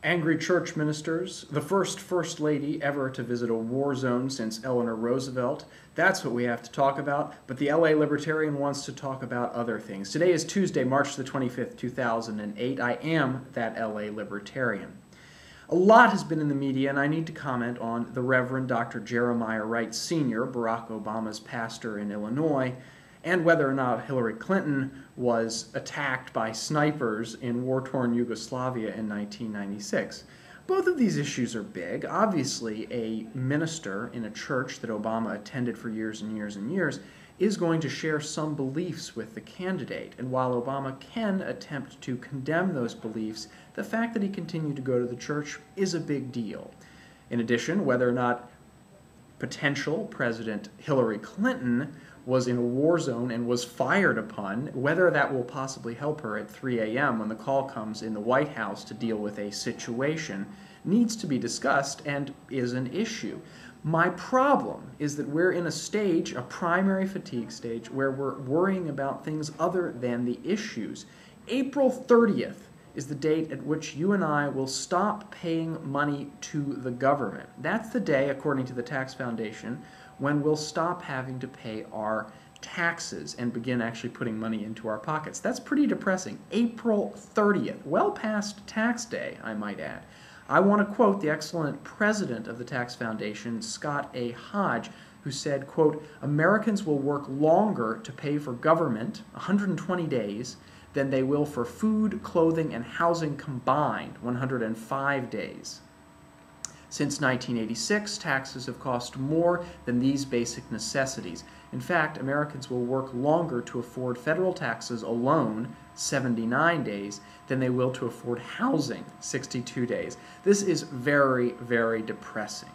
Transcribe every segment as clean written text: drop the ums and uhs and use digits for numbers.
Angry church ministers, the first lady ever to visit a war zone since Eleanor Roosevelt. That's what we have to talk about, but the LA Libertarian wants to talk about other things. Today is Tuesday, March the 25th, 2008. I am that LA Libertarian. A lot has been in the media, and I need to comment on the Reverend Dr. Jeremiah Wright Sr., Barack Obama's pastor in Illinois, and whether or not Hillary Clinton was attacked by snipers in war-torn Yugoslavia in 1996. Both of these issues are big. Obviously, a minister in a church that Obama attended for years and years and years is going to share some beliefs with the candidate. And while Obama can attempt to condemn those beliefs, the fact that he continued to go to the church is a big deal. In addition, whether or not potential President Hillary Clinton was in a war zone and was fired upon, whether that will possibly help her at 3 a.m. when the call comes in the White House to deal with a situation, needs to be discussed and is an issue. My problem is that we're in a stage, a primary fatigue stage, where we're worrying about things other than the issues. April 30th is the date at which you and I will stop paying money to the government. That's the day, according to the Tax Foundation, when we'll stop having to pay our taxes and begin actually putting money into our pockets. That's pretty depressing. April 30th, well past tax day, I might add. I want to quote the excellent president of the Tax Foundation, Scott A. Hodge, who said, quote, "Americans will work longer to pay for government, 120 days, than they will for food, clothing, and housing combined, 105 days. Since 1986, taxes have cost more than these basic necessities. In fact, Americans will work longer to afford federal taxes alone, 79 days, than they will to afford housing, 62 days. This is very, very depressing.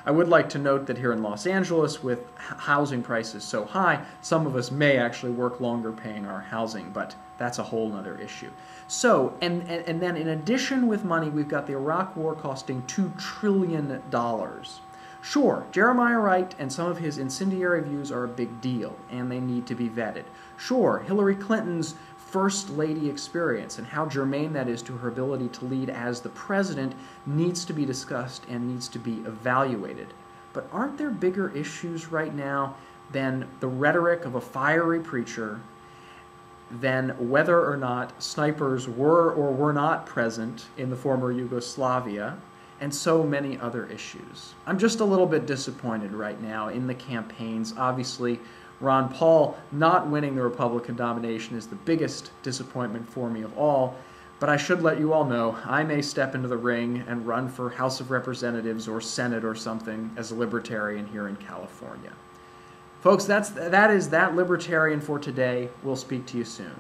I would like to note that here in Los Angeles, with housing prices so high, some of us may actually work longer paying our housing, but that's a whole other issue. So, and then in addition with money, we've got the Iraq War costing $2 trillion. Sure, Jeremiah Wright and some of his incendiary views are a big deal, and they need to be vetted. Sure, Hillary Clinton's First Lady experience and how germane that is to her ability to lead as the president needs to be discussed and needs to be evaluated. But aren't there bigger issues right now than the rhetoric of a fiery preacher, than whether or not snipers were or were not present in the former Yugoslavia, and so many other issues? I'm just a little bit disappointed right now in the campaigns. Obviously, Ron Paul not winning the Republican nomination is the biggest disappointment for me of all, but I should let you all know I may step into the ring and run for House of Representatives or Senate or something as a Libertarian here in California. Folks, that is that Libertarian for today. We'll speak to you soon.